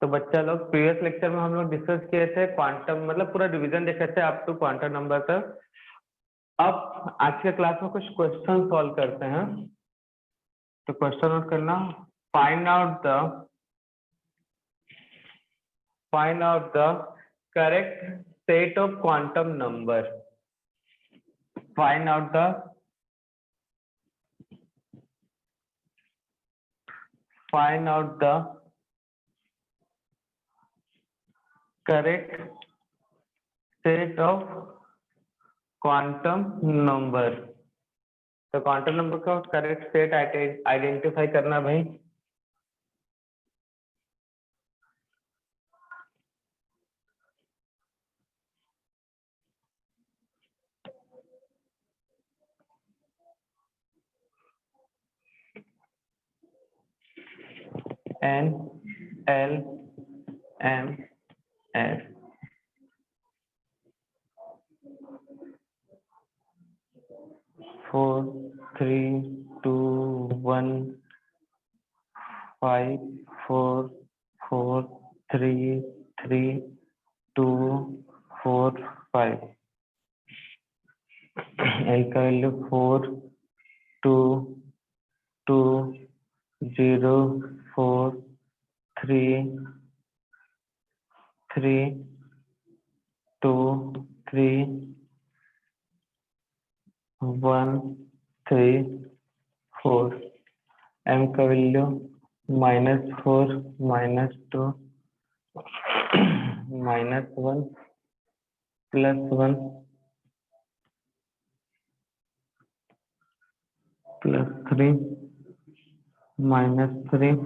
तो बच्चा लोग प्रीवियस लेक्चर में हम लोग डिस्कस किए थे क्वांटम, मतलब पूरा डिवीजन देखे थे अप टू क्वांटम नंबर तक। अब आज के क्लास में कुछ क्वेश्चन सॉल्व करते हैं। तो क्वेश्चन नोट करना। Find out the correct set of quantum number. Find out the correct set of quantum number। तो क्वांटम नंबर का करेक्ट सेट आइडेंटिफाई करना भाई। N L M S। 4 3 2 1 5 4 4 3 3 2 4 5। L का वैल्यू 4 2 2 0 4 3 3 2 3 1 3 4। M का value -4 -2 -1 +1 +3 -3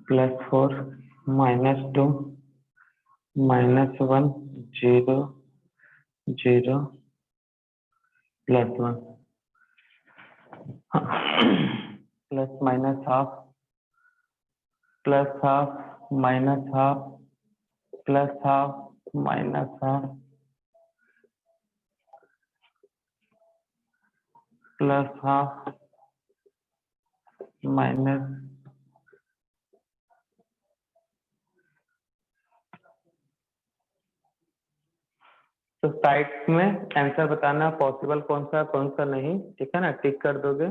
+4 -2 -1 0 0 +1 plus minus half plus half minus half plus half minus half plus half minus तो side में answer बताना possible कौन सा नहीं, ठीक है ना, टिक कर दोगे।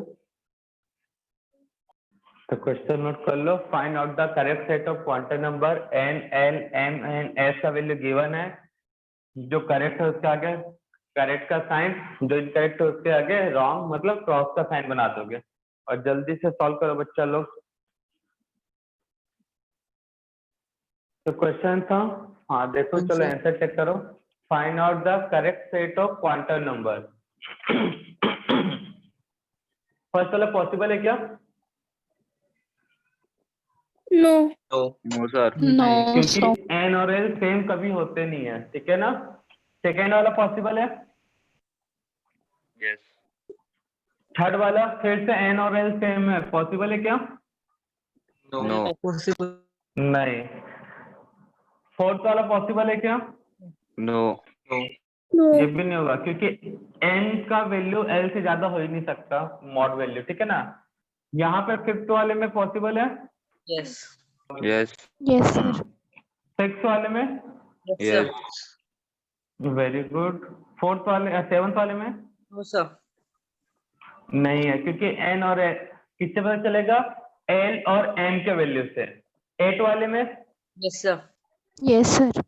तो क्वेश्चन नोट कर लो। Find out the correct set of quantum number n l m n s का वैल्यू गिवन है। जो करेक्ट है उसके आगे करेक्ट का साइन, जो इनकरेक्ट है उसके आगे रॉन्ग मतलब क्रॉस का साइन बना दोगे। और जल्दी से सॉल्व करो बच्चा लोग। तो क्वेश्चन था, हाँ देखो, चलो आंसर चेक करो। Find out the correct set of quantum number. First वाला पॉसिबल है क्या? No no sir. नहीं, क्योंकि n और l सेम कभी होते नहीं है, ठीक है ना। सेकेंड वाला पॉसिबल है। यस। थर्ड वाला फिर से n और l सेम है, पॉसिबल है क्या? नो। नहीं। फोर्थ वाला पॉसिबल है क्या? नो। ये भी नहीं होगा क्योंकि n का वैल्यू l से ज्यादा हो ही नहीं सकता, मॉड वैल्यू, ठीक है ना। यहाँ पे फिफ्थ वाले में पॉसिबल है। यस। Yes sir. सिक्स वाले में यस। Very good. फोर्थ वाले सेवंथ वाले में नो सर। नहीं है क्योंकि n और l किससे पता चलेगा? l और m के वैल्यू से। एट वाले में yes sir. Yes sir.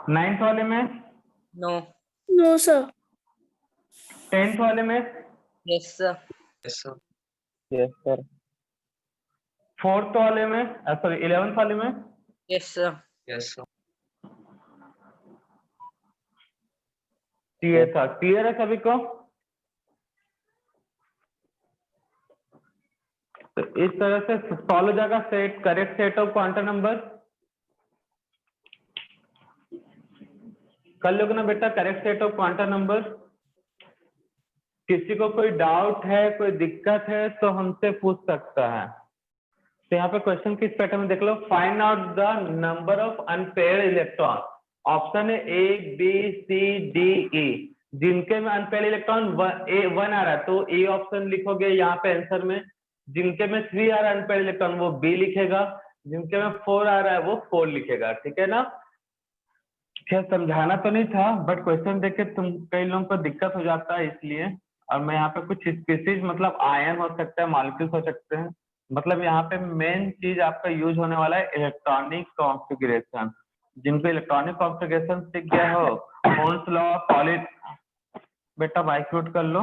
Ninth वाले में नो। No sir. 10th वाले में yes sir. Yes sir. Yes sir. Fourth वाले में सॉरी 11th वाले में yes sir. Yes sir. Clear है सभी को? तो इस तरह से सॉल्व हो जाएगा set correct set of quantum number. कर लोगे ना बेटा correct set of quantum number. किसी को कोई डाउट है, कोई दिक्कत है तो हमसे पूछ सकता है। तो यहाँ पे क्वेश्चन किस पैटर्न में देख लो। Find out the number of unpaired electron. Option है A B C D E. जिनके में अनपेयर्ड इलेक्ट्रॉन 1 आ रहा है तो ए ऑप्शन लिखोगे यहाँ पे आंसर में। जिनके में 3 आ रहा है अनपेड इलेक्ट्रॉन वो बी लिखेगा, जिनके में 4 आ रहा है वो 4 लिखेगा, ठीक है ना। खैर समझाना तो नहीं था, बट क्वेश्चन देख के तुम कई लोगों को दिक्कत हो जाता है इसलिए। और मैं यहाँ पे कुछ स्पीसीज मतलब आयन हो सकता है, मॉलिक्यूल्स हो सकते हैं, मतलब यहाँ पे मेन चीज आपका यूज होने वाला है इलेक्ट्रॉनिक कॉन्फ़िगरेशन। जिनको इलेक्ट्रॉनिक कॉन्फ़िगरेशन सीख गया हो, होल्स लॉ पॉली, बेटा माइक म्यूट कर लो,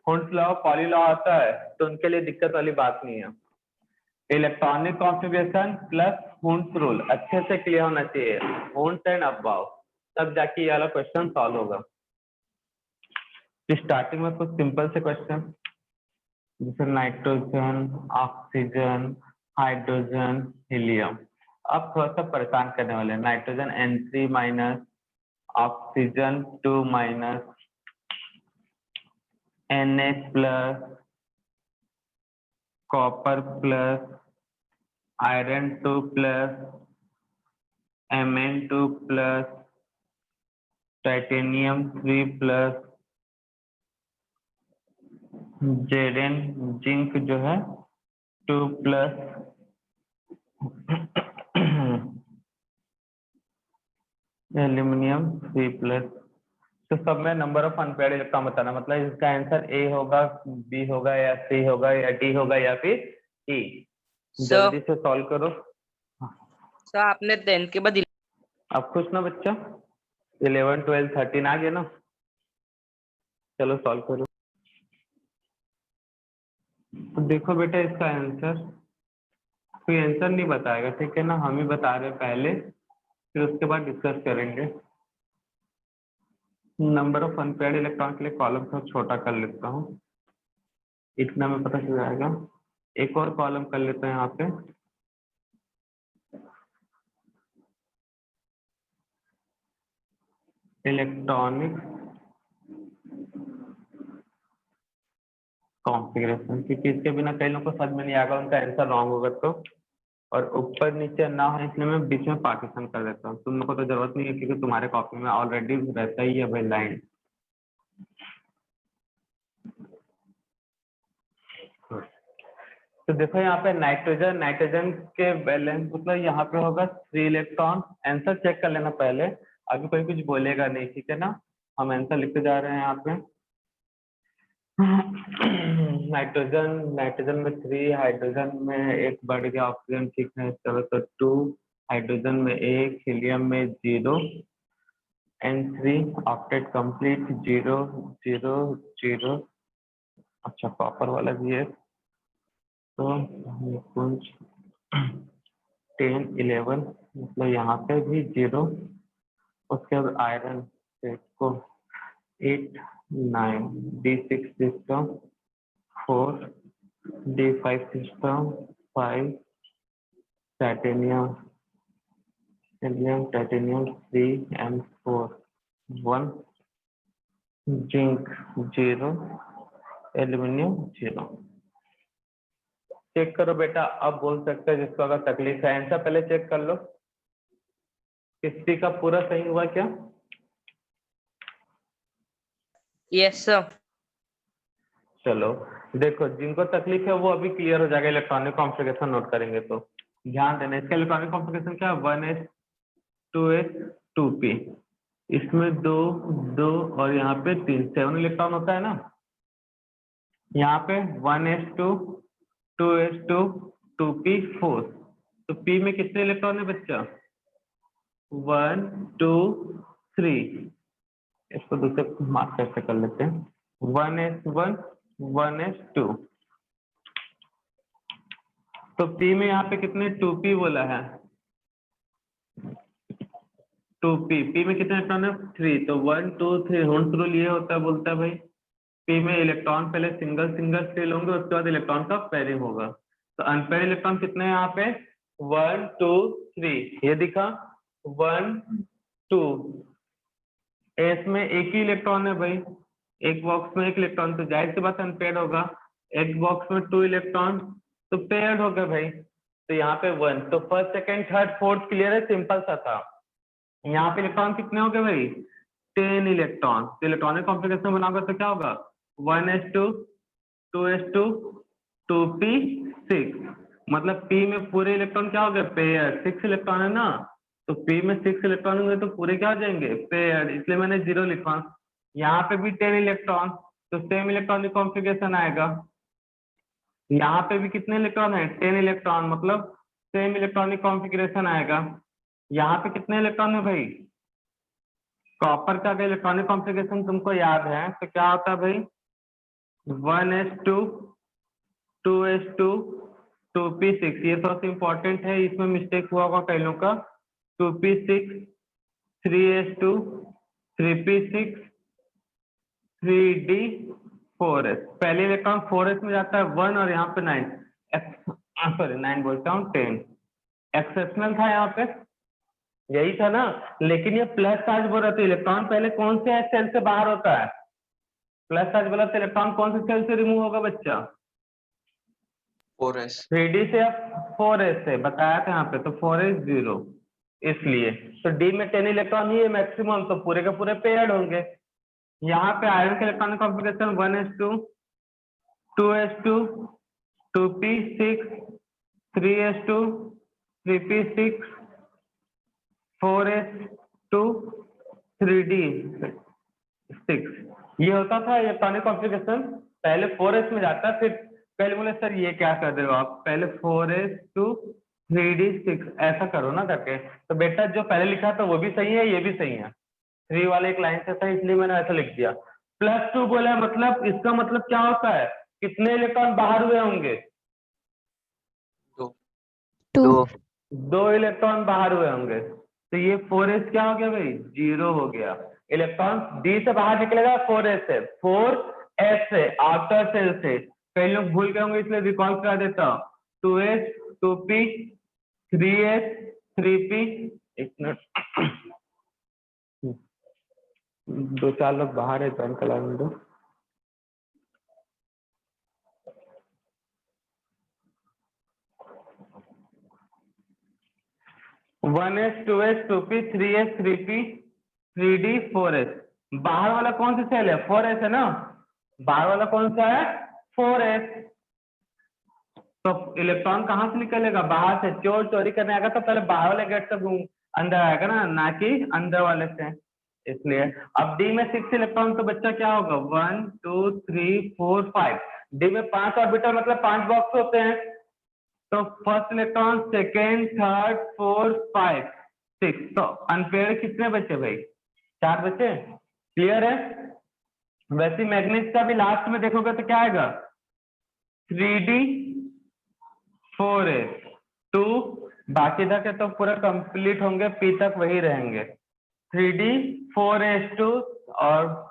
होल्स लॉ पॉली लॉ आता है तो उनके लिए दिक्कत वाली बात नहीं है। इलेक्ट्रॉनिक कॉन्फ़िगरेशन प्लस हुंस रूल अच्छे से क्लियर होना चाहिए, हुंस एंड अबाव, तब जाके ये वाला क्वेश्चन सॉल्व होगा। स्टार्टिंग में कुछ सिंपल से क्वेश्चन जैसे नाइट्रोजन, ऑक्सीजन, हाइड्रोजन, हीलियम। अब थोड़ा सा परेशान करने वाले हैं। Nitrogen N3 minus, oxygen 2 minus, NH plus, copper plus, iron 2 plus, Mn2 plus, titanium 3 plus, Zn zinc जो है 2 प्लस, एल्यूमिनियम 3 प्लस। तो सब में नंबर ऑफ अनपेयर्ड इलेक्ट्रॉन बताना, मतलब इसका आंसर ए होगा, बी होगा, या सी होगा, या डी होगा, या फिर ई। जल्दी से सॉल्व करो। सर आपने 10 के बाद अब खुश ना बच्चा, 11 12 13 आ गए ना। चलो सॉल्व करो। तो देखो बेटा इसका आंसर कोई आंसर नहीं बताएगा, ठीक है ना, हम ही बता रहे हैं पहले, फिर उसके बाद डिस्कस करेंगे। नंबर ऑफ अनपेयर्ड इलेक्ट्रॉन के लिए कॉलम थोड़ा छोटा कर लेता हूँ, इतना में पता चल जाएगा। एक और कॉलम कर लेते हैं यहाँ पे। इलेक्ट्रॉनिक कॉन्फ़िगरेशन, क्योंकि इसके बिना कई लोगों को समझ में नहीं आएगा, उनका आंसर रॉन्ग होगा तो। और ऊपर नीचे ना हो इसलिए मैं बीच में पार्टीशन कर देता हूँ। तुम लोग को तो जरूरत नहीं है क्योंकि तुम्हारे कॉपी में ऑलरेडी रहता ही है भाई लाइन। तो देखो यहाँ पे नाइट्रोजन के बैलेंस मतलब यहाँ पे होगा 3 इलेक्ट्रॉन। आंसर चेक कर लेना पहले, अभी कोई कुछ बोलेगा नहीं, ठीक है ना। हम आंसर लिखते जा रहे हैं यहाँ पे। नाइट्रोजन में 3, हाइड्रोजन में एक बढ़ गया, ऑक्सीजन ठीक है, चलो तो 2, हाइड्रोजन में 1, हीलियम में 0, N3 ऑक्टेट कंप्लीट 0 0 0। अच्छा कॉपर वाला भी है, तो कुछ 10 11 मतलब यहाँ पे भी 0। उसके बाद आयरन को 8 9, D6 system 4, D5 system 5, titanium 3, M4 1, zinc 0, aluminium 0। Check करो बेटा, अब बोल सकते हैं जिसको अगर तकलीफ है। आंसर पहले चेक कर लो किसी का पूरा सही हुआ क्या। Yes sir. चलो देखो जिनको तकलीफ है वो अभी क्लियर हो जाएगा, इलेक्ट्रॉनिक कॉन्फ़िगरेशन नोट करेंगे तो ध्यान देना। इसका इलेक्ट्रॉनिक कॉन्फ़िगरेशन क्या है, 1s 2s 2p, इसमें 2 2 और यहाँ पे 3 7 इलेक्ट्रॉन होता है ना। यहाँ पे 1s2 2s2 2p 4, तो p में कितने इलेक्ट्रॉन है बच्चा, 1 2 3। इसको दूसरे मार्क कैसे कर लेते हैं, 1s1 1s2, तो p में यहाँ पे कितने 2p बोला है, 2p, p में कितने इलेक्ट्रॉन है 3, तो 1 2 3। हुंस रूल ये होता है, बोलता है भाई p में इलेक्ट्रॉन पहले सिंगल सिंगल स्टेल होंगे, उसके बाद इलेक्ट्रॉन का पेयरिंग होगा। तो अनपेयर्ड इलेक्ट्रॉन कितने हैं यहाँ पे 1 2 3, ये दिखा 1 2। एस में एक ही इलेक्ट्रॉन है भाई, एक बॉक्स में एक इलेक्ट्रॉन, तो जाहिर सी बात अनपेयर्ड होगा। एक बॉक्स में 2 इलेक्ट्रॉन तो पेयर्ड हो गए भाई, तो यहाँ पे 1। तो first second third fourth clear है, सिंपल सा था। यहाँ पे इलेक्ट्रॉन कितने हो गए भाई 10 इलेक्ट्रॉन। तो इलेक्ट्रॉनिक कॉन्फ़िगरेशन बनाओगे तो क्या होगा 1s2 2s2 2p6, मतलब p में पूरे इलेक्ट्रॉन क्या हो गए पेयर, 6 इलेक्ट्रॉन है ना, तो p में 6 इलेक्ट्रॉन होंगे तो पूरे क्या हो जाएंगे पेयर, इसलिए मैंने 0 लिखा। यहाँ पे भी 10 इलेक्ट्रॉन, तो सेम इलेक्ट्रॉनिक कॉन्फ़िगरेशन आएगा। यहाँ पे भी कितने इलेक्ट्रॉन है 10 इलेक्ट्रॉन, मतलब सेम इलेक्ट्रॉनिक कॉन्फ़िगरेशन आएगा। यहाँ पे कितने इलेक्ट्रॉन है भाई, कॉपर का अगर इलेक्ट्रॉनिक कॉन्फ़िगरेशन तुमको याद है तो क्या होता है भाई 1s2 2s2 2p6, ये सबसे इंपॉर्टेंट है, इसमें मिस्टेक हुआ होगा कई लोगों का। 2p6 3s2 3p6 3d4s, पहले इलेक्ट्रॉन 4s में जाता है 1 और यहाँ पे 9, सॉरी 9 बोलता हूँ 10, एक्सेप्शनल था यहाँ पे, यही था ना। लेकिन ये प्लस चार्ज बोल रहा था, इलेक्ट्रॉन पहले कौन से सेल से बाहर होता है, प्लस चार्ज बोला तो इलेक्ट्रॉन कौन से सेल से रिमूव होगा बच्चा 4s 3d से या 4s से, बताया था यहाँ पे, तो 4s 0, इसलिए तो d में 10 इलेक्ट्रॉन ही है मैक्सिमम, तो पूरे के पूरे पेयर्ड होंगे। यहाँ पे आयरन के electronic configuration 1s2 2s2 2p6 3s2 3p6 4s2 3d6, ये होता था इलेक्ट्रॉनिक कॉन्फ़िगरेशन। पहले 4s में जाता है, फिर पहले बोले सर ये क्या कर रहे हो आप, पहले 4s2 3d6 ऐसा करो ना करके, तो बेटा जो पहले लिखा था वो भी सही है, ये भी सही है, 3 वाले एक लाइन से था, इसलिए मैंने ऐसा लिख दिया। +2 बोला मतलब इसका मतलब क्या होता है, कितने इलेक्ट्रॉन बाहर हुए होंगे, 2 2 इलेक्ट्रॉन बाहर हुए होंगे, तो ये 4s क्या हो गया भाई 0 हो गया, इलेक्ट्रॉन d से बाहर निकलेगा 4s से, 4s से आउटर सेल से, कई लोग भूल गए होंगे इसलिए रिकॉल करा देता हूँ, 2s 2p 3s 3p, एक मिनट 2-4 लोग बाहर है, पैन कलाने दो। One S 2s 2p 3s 3p 3d 4s, बाहर वाला कौन सा सेल है 4s है ना, बाहर वाला कौन सा है 4s, तो इलेक्ट्रॉन कहाँ से निकलेगा बाहर से, चोर चोरी करने आएगा तो पहले बाहर वाले गेट से अंदर आएगा ना कि अंदर वाले से, इसलिए अब डी में 6 इलेक्ट्रॉन, तो बच्चा क्या होगा 1 2 3 4 5, डी में 5 ऑर्बिटल मतलब 5 बॉक्स होते हैं, तो first electron second third fourth 5 6, तो अनपेयर्ड कितने बचे भाई 4 बचे, क्लियर है। वैसे मैग्नेट का भी लास्ट में देखोगे तो क्या आएगा 3d 4s 2, बाकी तक है तो पूरा कंप्लीट होंगे, p तक वही रहेंगे, 3d 4s2 और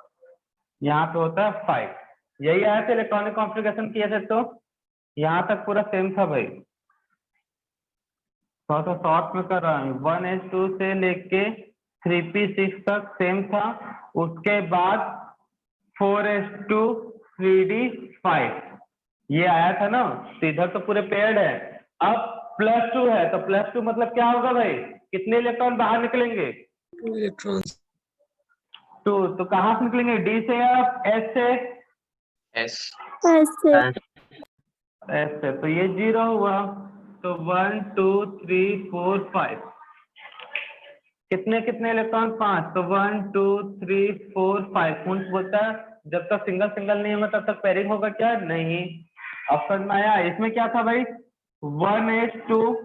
यहाँ पे होता है 5, यही आया था इलेक्ट्रॉनिक कॉन्फ़िगरेशन किए थे, तो यहाँ तक पूरा सेम था भाई, थोड़ा सा शॉर्ट में कर रहा हूँ, 1s2 से लेके 3p6 तक सेम था, उसके बाद 4s2 3d5 ये आया था ना, तो इधर तो पूरे पेयर्ड है। अब +2 है तो +2 मतलब क्या होगा भाई, कितने इलेक्ट्रॉन बाहर निकलेंगे 2 electrons 2, तो कहाँ से निकलेंगे डी से या एस से, s ऐसे एस से, तो ये 0 हुआ, तो 1 2 3 4 5 कितने कितने इलेक्ट्रॉन 5, तो 1 2 3 4 5, कौन बोलता है जब तक सिंगल सिंगल नहीं होगा तब तक पेयरिंग होगा क्या, नहीं, ऑप्शन में आया। इसमें क्या था भाई 1s2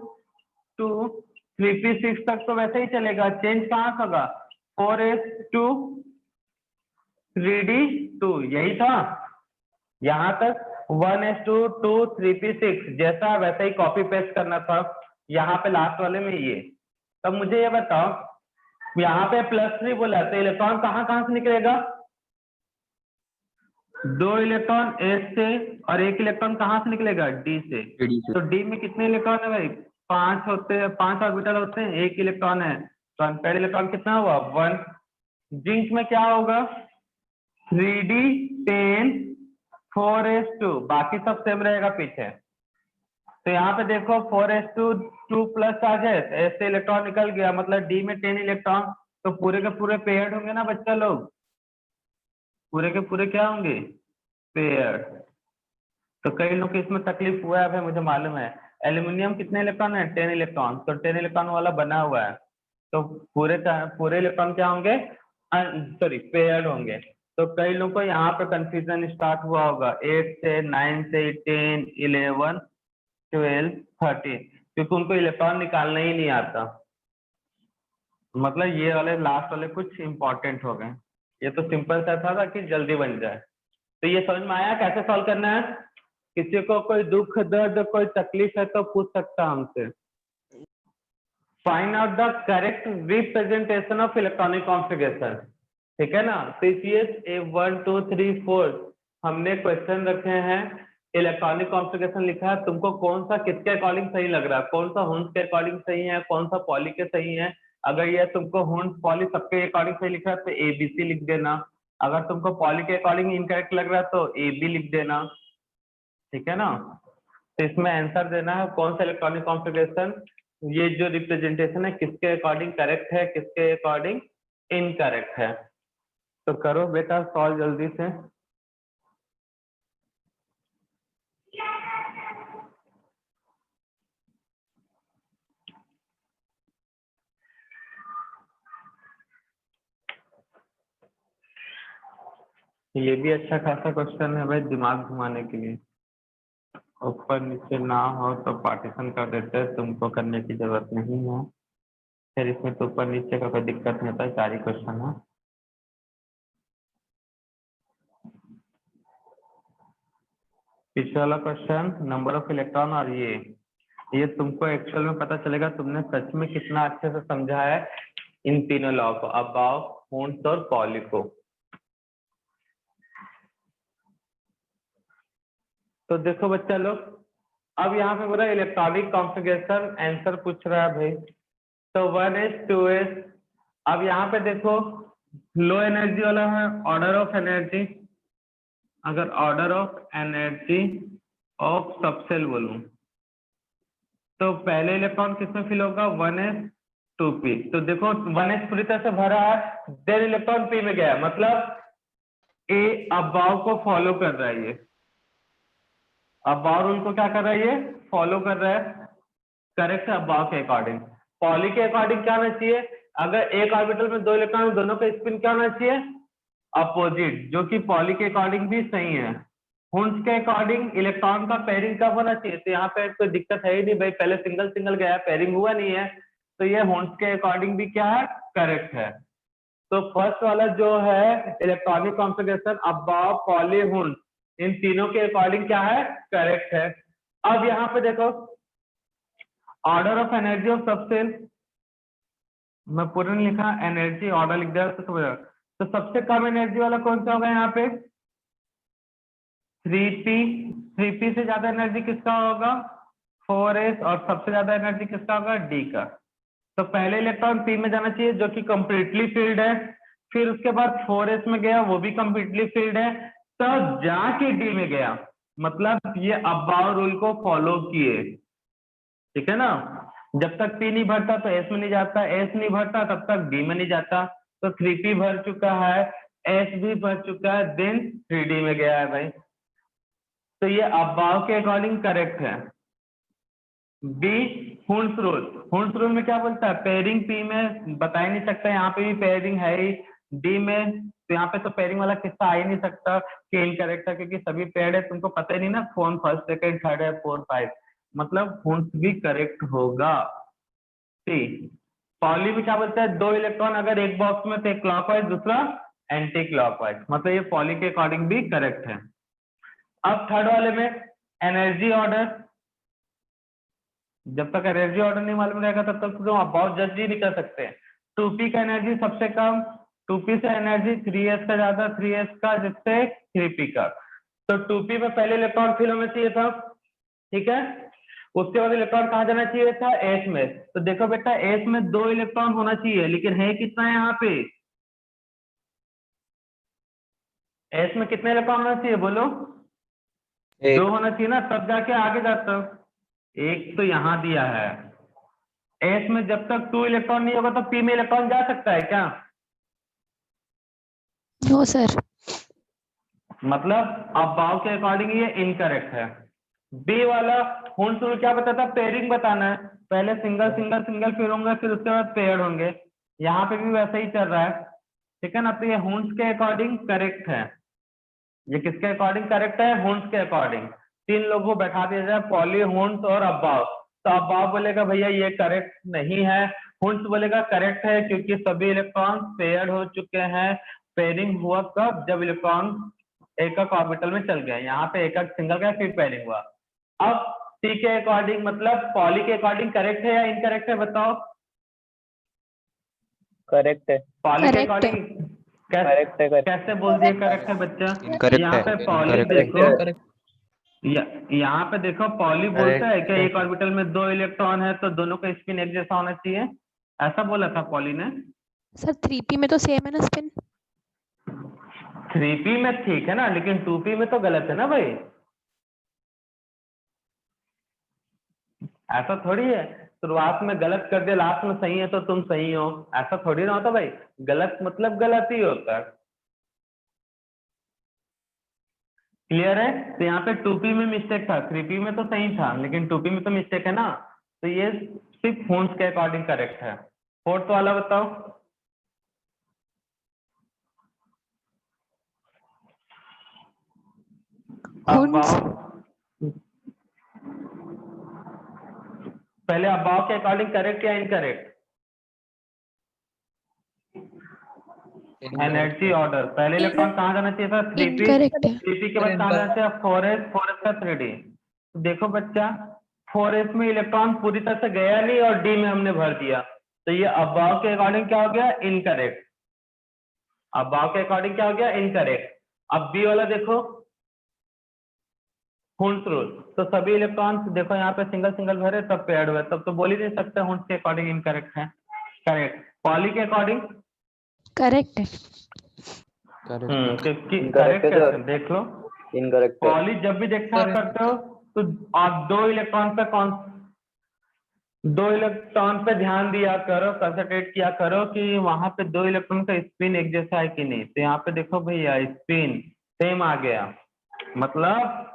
2 3p6 तक तो वैसे ही चलेगा, चेंज कहाँ होगा 4s2 3d2, यही था, यहाँ तक 1s2 2 3p6 जैसा वैसा ही कॉपी पेस्ट करना था यहाँ पे लास्ट वाले में ये। तब मुझे ये बताओ यहाँ पे +3 बोला तो इलेक्ट्रॉन कहाँ कहाँ से निकलेगा, 2 इलेक्ट्रॉन एस से और 1 इलेक्ट्रॉन कहाँ से निकलेगा डी से, तो डी में कितने इलेक्ट्रॉन है भाई 5 होते हैं, 5 ऑर्बिटल होते हैं, 1 इलेक्ट्रॉन है, तो अनपेयर्ड इलेक्ट्रॉन कितना हुआ 1। जिंक में क्या होगा 3d 10 4s2, बाकी सब सेम रहेगा पीछे, तो यहाँ पे देखो 4s2 2 प्लस चार्ज है, एस से इलेक्ट्रॉन निकल गया, मतलब डी में 10 इलेक्ट्रॉन, तो पूरे के पूरे पेयर्ड होंगे ना बच्चा लोग, पूरे के पूरे क्या होंगे पेयर, तो कई लोग को इसमें तकलीफ हुआ है भाई, मुझे मालूम है। एल्यूमिनियम कितने इलेक्ट्रॉन है? 10 इलेक्ट्रॉन। तो 10 इलेक्ट्रॉन वाला बना हुआ है, तो पूरे इलेक्ट्रॉन क्या होंगे? सॉरी, पेयर्ड होंगे। तो कई लोगों को यहाँ पे कंफ्यूजन स्टार्ट हुआ होगा 8 से, 9 से, 10, 11, 12, 13, क्योंकि उनको इलेक्ट्रॉन निकालना ही नहीं आता। मतलब ये वाले लास्ट वाले कुछ इंपॉर्टेंट हो गए। ये तो सिंपल सा था कि जल्दी बन जाए। तो ये समझ में आया कैसे सॉल्व करना है? किसी को कोई दुख दर्द कोई तकलीफ है तो पूछ सकता हमसे। Find out the correct representation of electronic configuration, ठीक है ना। तो इसलिए 1 2 3 4 हमने क्वेश्चन रखे हैं, इलेक्ट्रॉनिक कॉन्फ़िगरेशन लिखा है, तुमको कौन सा किसके अकॉर्डिंग सही लग रहा है, कौन सा हुंस के अकॉर्डिंग सही है, कौन सा पॉली के सही है। अगर ये तुमको हुंस पॉली सबके अकॉर्डिंग सही लिखा है तो ABC लिख देना। अगर तुमको पॉली के अकॉर्डिंग इनकरेक्ट लग रहा है तो AB लिख देना, ठीक है ना। तो इसमें आंसर देना है कौन सा इलेक्ट्रॉनिक कॉन्फ़िगरेशन, ये जो रिप्रेजेंटेशन है किसके अकॉर्डिंग करेक्ट है, किसके अकॉर्डिंग इनकरेक्ट है। तो करो बेटा सॉल्व जल्दी से। ये भी अच्छा खासा क्वेश्चन है भाई, दिमाग घुमाने के लिए। ऊपर नीचे ना हो तो पार्टीशन कर देते हैं, तुमको करने की जरूरत नहीं है। फिर इसमें तो ऊपर नीचे का कोई दिक्कत नहीं होता, 4 ही क्वेश्चन है। पीछे वाला क्वेश्चन नंबर ऑफ इलेक्ट्रॉन, और ये तुमको एक्चुअल में पता चलेगा तुमने सच में कितना अच्छे से समझा है इन तीनों लॉ को, अबाव, हुंस और पॉली को। तो देखो बच्चा लोग, अब यहाँ पे बोला इलेक्ट्रॉनिक कॉन्फ़िगरेशन आंसर पूछ रहा है भाई, तो 1s 2s। अब यहाँ पे देखो लो एनर्जी वाला है ऑर्डर ऑफ एनर्जी, अगर order of energy of subshell बोलूं तो पहले इलेक्ट्रॉन किसमें फिल होगा? 1s 2p। तो देखो 1s पूरी तरह से भरा है, देन इलेक्ट्रॉन p में गया, मतलब A अबाव को फॉलो कर रहा है, ये अबाव रूल को क्या कर रहा है, ये फॉलो कर रहा है, करेक्ट है अबाव के अकॉर्डिंग। पॉली के अकॉर्डिंग क्या होना चाहिए? अगर एक ऑर्बिटल में 2 इलेक्ट्रॉन, दोनों का स्पिन क्या होना चाहिए? अपोजिट, जो कि पॉली के अकॉर्डिंग भी सही है। हुंस के अकॉर्डिंग इलेक्ट्रॉन का पेयरिंग कब होना चाहिए? तो यहाँ पे कोई दिक्कत है ही नहीं भाई, पहले सिंगल सिंगल गया, पेयरिंग हुआ नहीं है, तो ये हुंस के अकॉर्डिंग भी क्या है? करेक्ट है। तो फर्स्ट वाला जो है electronic configuration Aufbau, Pauli, Hund's, इन तीनों के अकॉर्डिंग क्या है? करेक्ट है। अब यहाँ पे देखो order of energy of subshell, मैं पूरा नहीं लिखा, एनर्जी ऑर्डर लिख दिया तो सबसे कम एनर्जी वाला कौन सा होगा यहाँ पे? 3p। 3p से ज्यादा एनर्जी किसका होगा? 4s। और सबसे ज्यादा एनर्जी किसका होगा? d का। तो पहले इलेक्ट्रॉन p में जाना चाहिए जो कि कंप्लीटली फील्ड है, फिर उसके बाद 4s में गया, वो भी कंप्लीटली फील्ड है, तब जाके d में गया, मतलब ये अबाव रूल को फॉलो किए, ठीक है ना। जब तक p नहीं भरता तो s में नहीं जाता, s नहीं भरता तब तक d में नहीं जाता। तो 3p भर चुका है, s भी भर चुका है, देन 3d में गया है भाई। तो ये अबाव के अकॉर्डिंग करेक्ट है। B Hund's rule, Hund's rule में क्या बोलता है? पेयरिंग p में बता ही नहीं सकता, यहाँ पे भी पेयरिंग है ही, d में तो यहाँ पे तो पेयरिंग वाला किस्सा आ ही नहीं सकता कि इनकरेक्ट है, क्योंकि सभी पेयर्ड है, तुमको पता ही नहीं ना कौन फर्स्ट सेकंड थर्ड है, 4 5, मतलब हुंस भी करेक्ट होगा। सी पॉली में क्या बोलता है? 2 इलेक्ट्रॉन अगर एक बॉक्स में तो एक क्लॉकवाइज दूसरा एंटी क्लॉकवाइज, मतलब ये पॉली के अकॉर्डिंग भी करेक्ट है। अब थर्ड वाले में एनर्जी ऑर्डर, जब तक एनर्जी ऑर्डर नहीं मालूम रहेगा तब तक तुम अबाउट जज ही नहीं कर सकते। 2p का एनर्जी सबसे कम, 2p से एनर्जी 3s का ज्यादा, 3s का जिससे 3p का। तो 2p में पहले इलेक्ट्रॉन फिल होना चाहिए था, ठीक है। उसके बाद इलेक्ट्रॉन कहाँ जाना चाहिए था? s में। तो देखो बेटा s में 2 इलेक्ट्रॉन होना चाहिए, लेकिन है कितना है यहाँ पे? s में कितने इलेक्ट्रॉन होना चाहिए बोलो? 2 होना चाहिए ना, तब जाके आगे जाता। एक तो यहाँ दिया है, s में जब तक 2 इलेक्ट्रॉन नहीं होगा तो p में इलेक्ट्रॉन जा सकता है क्या? No sir. मतलब अबाव के अकॉर्डिंग ये इनकरेक्ट है। बी वाला हुंस रूल क्या बताता है, पेयरिंग बताना है, पहले सिंगल सिंगल सिंगल फिर होंगे, फिर उसके बाद पेयर्ड होंगे। यहाँ पे भी वैसा ही चल रहा है, ठीक है ना। तो ये हुंस के अकॉर्डिंग करेक्ट है। ये किसके अकॉर्डिंग करेक्ट है, हुंस के अकॉर्डिंग। तीन लोगों को बैठा दिया जाए, पॉली, हुंस और अबाव। तो अबाव बोलेगा भैया ये करेक्ट नहीं है, हुंस बोलेगा करेक्ट है, क्योंकि सभी इलेक्ट्रॉन पेयर्ड हो चुके हैं। पेयरिंग हुआ कब, जब इलेक्ट्रॉन एकक ऑर्बिटल में चल गए। यहाँ पे एकक सिंगल गया, फिर पेयरिंग हुआ। अब टी के अकॉर्डिंग मतलब पॉली के अकॉर्डिंग करेक्ट है या इनकरेक्ट है, बताओ। करेक्ट है। पॉली के Correct है। अकॉर्डिंग करेक्ट है। कैसे बोल दिए करेक्ट है बच्चा। इनकरेक्ट यहाँ है, पे पॉली इनकरेक्ट है। देखो, करेक्ट यहाँ पे देखो पॉली बोलता है कि एक ऑर्बिटल में 2 इलेक्ट्रॉन है तो दोनों का स्पिन एक जैसा होना चाहिए, ऐसा बोला था पॉली ने। सर 3p में तो सेम है ना स्पिन। 3p में ठीक है ना, लेकिन 2p में तो गलत है ना भाई। ऐसा थोड़ी है शुरुआत में गलत कर दिया, लास्ट में सही है तो तुम सही हो, ऐसा थोड़ी ना होता भाई। गलत मतलब गलत ही होता है। क्लियर है। तो यहाँ पे 2p में मिस्टेक था, 3p में तो सही था, लेकिन 2p में तो मिस्टेक है ना। तो ये सिर्फ हुंस के अकॉर्डिंग करेक्ट है। फोर्थ वाला बताओ। हुंस। अबाव, पहले अबाव के अकॉर्डिंग करेक्ट या इनकरेक्ट। एनर्जी ऑर्डर, पहले इलेक्ट्रॉन कहाँ जाना चाहिए था, 3p, इनकरेक्ट है। 3p के बाद कहाँ जाना चाहिए 4s, 4s का 3d। देखो बच्चा 4s में इलेक्ट्रॉन पूरी तरह से गया नहीं और d में हमने भर दिया, तो ये अबाव के अकॉर्डिंग क्या हो गया, इनकरेक्ट। अबाव के अकॉर्डिंग क्या हो गया, इनकरेक्ट। अब बी वाला देखो, हुंस रूल, तो सभी इलेक्ट्रॉन्स देखो यहाँ पे सिंगल सिंगल भरे तब पेयर्ड हुए, तब तो बोल ही नहीं सकते हुंस के अकॉर्डिंग इनकरेक्ट है। करेक्ट। पॉली के अकॉर्डिंग करेक्ट है। क्योंकि Incorrect करेक्ट है कैसे, सर। देख लो। इनकरेक्ट है। पॉली जब भी देखा करते हो तो आप 2 इलेक्ट्रॉन पे 2 इलेक्ट्रॉन पे ध्यान दिया करो, कंसंट्रेट किया करो कि वहां पे 2 इलेक्ट्रॉन का स्पिन एक जैसा है कि नहीं। तो यहाँ पे देखो भैया स्पिन सेम आ गया, मतलब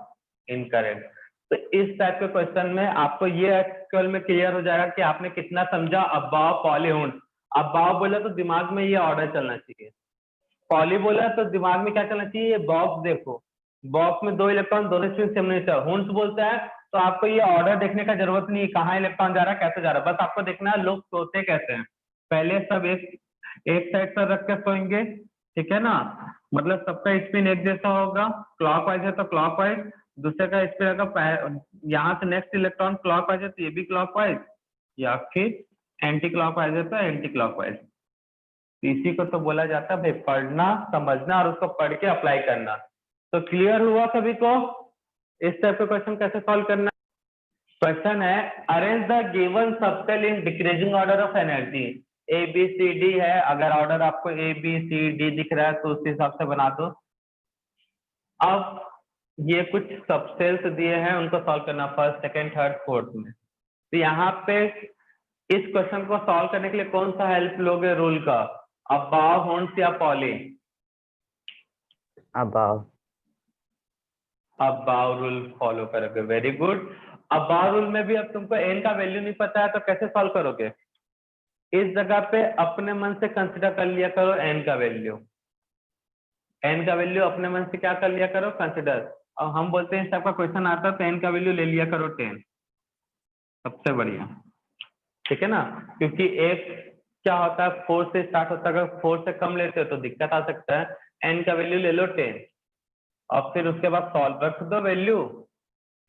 इनकरेक्ट। तो इस टाइप के क्वेश्चन में आपको ये एक्चुअल में क्लियर हो जाएगा कि आपने कितना समझा अबाव, पॉली, हुंस। अबाव बोला तो दिमाग में ये ऑर्डर चलना चाहिए, पॉली बोला तो दिमाग में क्या चलना चाहिए, ये बॉक्स देखो, बॉक्स में 2 इलेक्ट्रॉन दोनों स्पिन सेम नहीं था। हुंस बोलता है तो आपको ये ऑर्डर देखने का जरूरत नहीं है, कहाँ इलेक्ट्रॉन जा रहा है, कैसे जा रहा है, बस आपको देखना है लोग सोते कैसे हैं। पहले सब एक साइड पर रख के सोएंगे, ठीक है ना, मतलब सबका स्पिन एक जैसा होगा, क्लॉकवाइज है तो क्लॉकवाइज, दूसरे का स्पिन अगर यहाँ से नेक्स्ट इलेक्ट्रॉन क्लॉकवाइज है तो ये भी क्लॉकवाइज, या फिर एंटी क्लॉकवाइज है तो एंटी क्लॉकवाइज। इसी को तो बोला जाता है भाई पढ़ना, समझना और उसको पढ़ के अप्लाई करना। तो क्लियर हुआ सभी को इस टाइप का क्वेश्चन कैसे सॉल्व करना। क्वेश्चन है arrange the given subshell in decreasing order of energy. A B C D है, अगर ऑर्डर आपको ए बी सी डी दिख रहा है तो उस हिसाब से बना दो। अब ये कुछ सबसेल्स दिए हैं, उनको सॉल्व करना फर्स्ट, सेकंड, थर्ड, फोर्थ में। तो यहाँ पे इस क्वेश्चन को सॉल्व करने के लिए कौन सा हेल्प लोगे रूल का, अबाव, हुंस या poly. Above. Above rule follow करोगे, वेरी गुड। अबाव रूल में भी अब तुमको एन का वैल्यू नहीं पता है तो कैसे सॉल्व करोगे, इस जगह पे अपने मन से कंसिडर कर लिया करो एन का वैल्यू। एन का वैल्यू अपने मन से क्या कर लिया करो, कंसिडर। और हम बोलते हैं इस टाइप का क्वेश्चन आता है तो एन का वैल्यू ले लिया करो 10, सबसे बढ़िया, ठीक है ना। क्योंकि एक क्या होता है 4 से स्टार्ट होता है, अगर 4 से कम लेते हो तो दिक्कत आ सकता है। एन का वैल्यू ले लो 10 और फिर उसके बाद सॉल्व रख दो वैल्यू।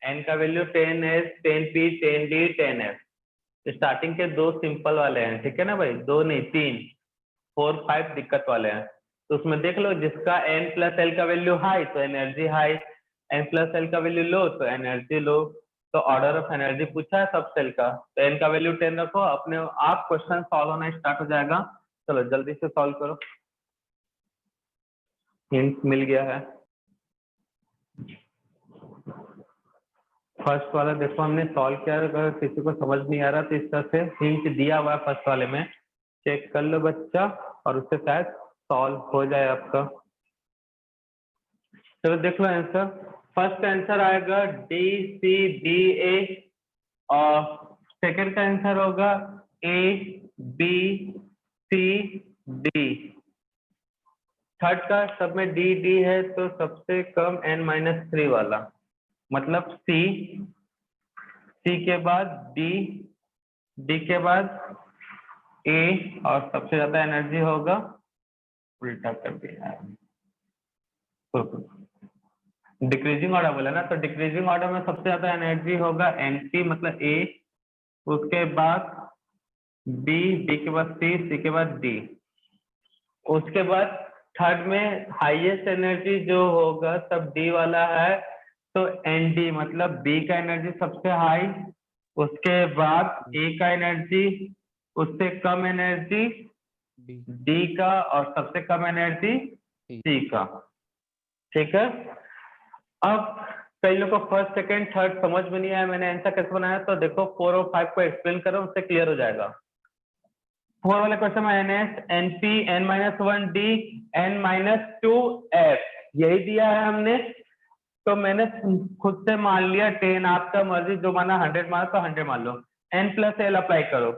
एन का value 10s, 10p, 10d, 10f। Starting के 2 सिंपल वाले हैं, ठीक है ना भाई, 2 नहीं 3, 4, 5 दिक्कत वाले हैं। तो उसमें देख लो जिसका n प्लस एल का वैल्यू हाई तो energy high, n plus L का वैल्यू लो तो एनर्जी लो। तो ऑर्डर ऑफ एनर्जी पूछा है सब सेल का, तो n का वैल्यू 10 रखो, अपने आप क्वेश्चन सॉल्व होना स्टार्ट हो जाएगा। चलो जल्दी से सॉल्व करो, हिंट मिल गया है। फर्स्ट वाला देखो हमने सॉल्व किया, अगर किसी को समझ नहीं आ रहा तो इस तरह से हिंट दिया हुआ है फर्स्ट वाले में, चेक कर लो बच्चा और उससे शायद सॉल्व हो जाए आपका। चलो देख लो आंसर। फर्स्ट आंसर आएगा डी सी डी ए, और सेकंड का आंसर होगा A B C D. Third का सब में डी डी है, तो सबसे कम n-3 वाला, मतलब सी, सी के बाद डी, डी के बाद ए, और सबसे ज्यादा एनर्जी होगा, उल्टा कर दिया, डिक्रीजिंग ऑर्डर बोला ना, तो डिक्रीजिंग ऑर्डर में सबसे ज्यादा एनर्जी होगा एनपी, मतलब ए, उसके बाद बी, बी के बाद सी, सी के बाद डी। उसके बाद थर्ड में हाईएस्ट एनर्जी जो होगा सब डी वाला है, तो एन डी, मतलब बी का एनर्जी सबसे हाई, उसके बाद ए का एनर्जी, उससे कम एनर्जी डी का, और सबसे कम एनर्जी सी का। ठीक है। अब कई लोगों को फर्स्ट सेकंड थर्ड समझ में नहीं आया मैंने आंसर कैसे बनाया, तो देखो 4 और 5 को एक्सप्लेन करो, उससे क्लियर हो जाएगा। 4 वाले क्वेश्चन में NS, NP, n-1 D, n-2 F, यही दिया है हमने, तो मैंने खुद से मान लिया 10, आपका मर्जी, जो माना 100 माना तो 100 मान लो। n प्लस एल अप्लाई करो,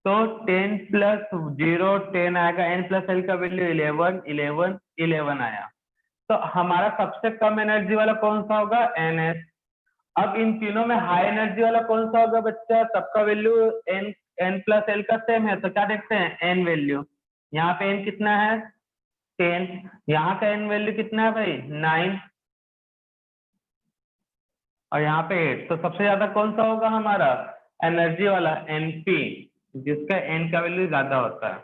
तो 10 प्लस 0 10 आएगा, n प्लस एल का वैल्यू 11 11 11 आया। तो हमारा सबसे कम एनर्जी वाला कौन सा होगा? NS। अब इन तीनों में हाई एनर्जी वाला कौन सा होगा बच्चा? सबका वैल्यू n प्लस एल का सेम है, तो क्या देखते हैं n वैल्यू। यहाँ पे n कितना है? 10। यहाँ का n वैल्यू कितना है भाई? 9, और यहाँ पे 8। तो सबसे ज्यादा कौन सा होगा हमारा एनर्जी वाला? NP, जिसका n का वैल्यू ज्यादा होता है।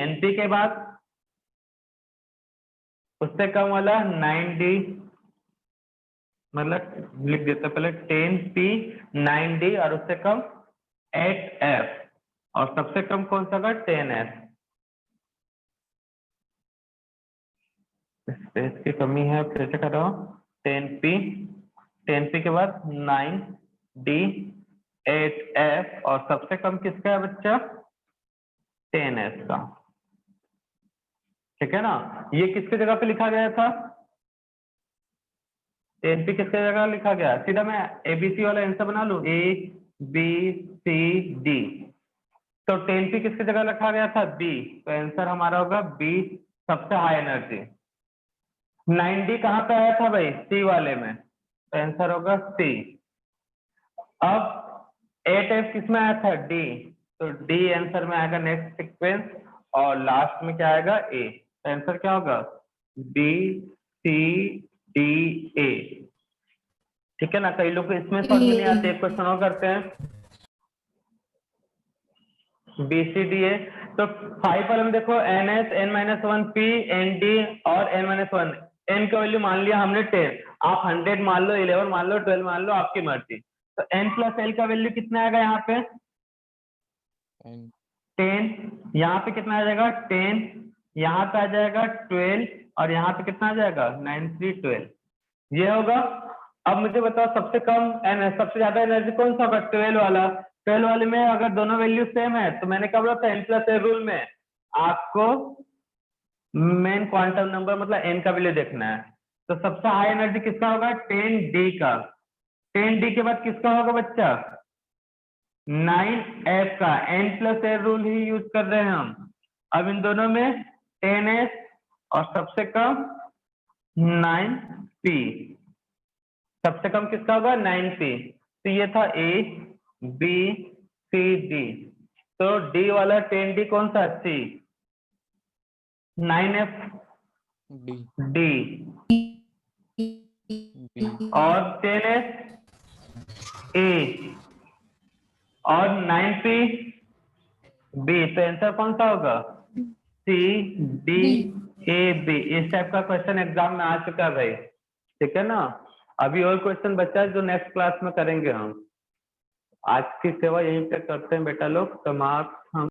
NP के बाद उससे कम वाला 9D, मतलब लिख देते पहले 10P 9D, और उससे कम 8F, और सबसे कम कौन सा होगा? 10S। स्पेस की कमी है, फिर से कर रहा हूँ। 10P के बाद 9D 8F, और सबसे कम किसका है बच्चा? 10S का। ठीक है ना। ये किसके जगह पे लिखा गया था? 10P किसके जगह लिखा गया? सीधा मैं ABC वाला आंसर बना लूं, ABCD। तो 10P किसकी जगह रखा गया था? B, तो आंसर हमारा होगा B, सबसे हाई एनर्जी। 9D कहाँ पे आया था भाई? C वाले में, तो आंसर होगा C। अब 8F किस में आया था? D, तो D आंसर में आएगा नेक्स्ट सीक्वेंस, और लास्ट में क्या आएगा? A। तो आंसर क्या होगा? B C D A। ठीक है ना। कई लोग को इसमें समझ में नहीं आते, एक क्वेश्चन और करते हैं BCDA। तो 5 वाले में देखो NS, n-1 P, ND और n-1। n का वैल्यू मान लिया हमने 10, आप 100 मान लो, 11 मान लो, 12 मान लो, आपकी मर्जी। तो n प्लस एल का वैल्यू कितना आएगा यहाँ पे? 10। यहाँ पे कितना आ जाएगा? 10। यहाँ पे आ जाएगा 12, और यहाँ पे कितना आ जाएगा? 9 3 12। ये होगा। अब मुझे बताओ सबसे कम सबसे ज्यादा एनर्जी कौन सा होगा? 12 वाला। 12 वाले में अगर दोनों वैल्यू सेम है, तो मैंने क्या बोला था? n प्लस एल रूल में आपको मेन क्वांटम नंबर मतलब n का वैल्यू देखना है। तो सबसे हाई एनर्जी किसका होगा? 10D का। 10D के बाद किसका होगा बच्चा? 9F का। n प्लस एल रूल ही यूज कर रहे हैं हम। अब इन दोनों में 10S, और सबसे कम 9P। सबसे कम किसका होगा? 9P। तो ये था A B C D। तो D वाला 10D कौन सा? C। 9F D, और 10S A, और 9P B। तो आंसर कौन सा होगा? C D A B। इस टाइप का क्वेश्चन एग्जाम में आ चुका है भाई। ठीक है ना। अभी और क्वेश्चन बचा है जो नेक्स्ट क्लास में करेंगे हम। आज की सेवा यहीं पे करते हैं बेटा लोग। तो मार्क्स हम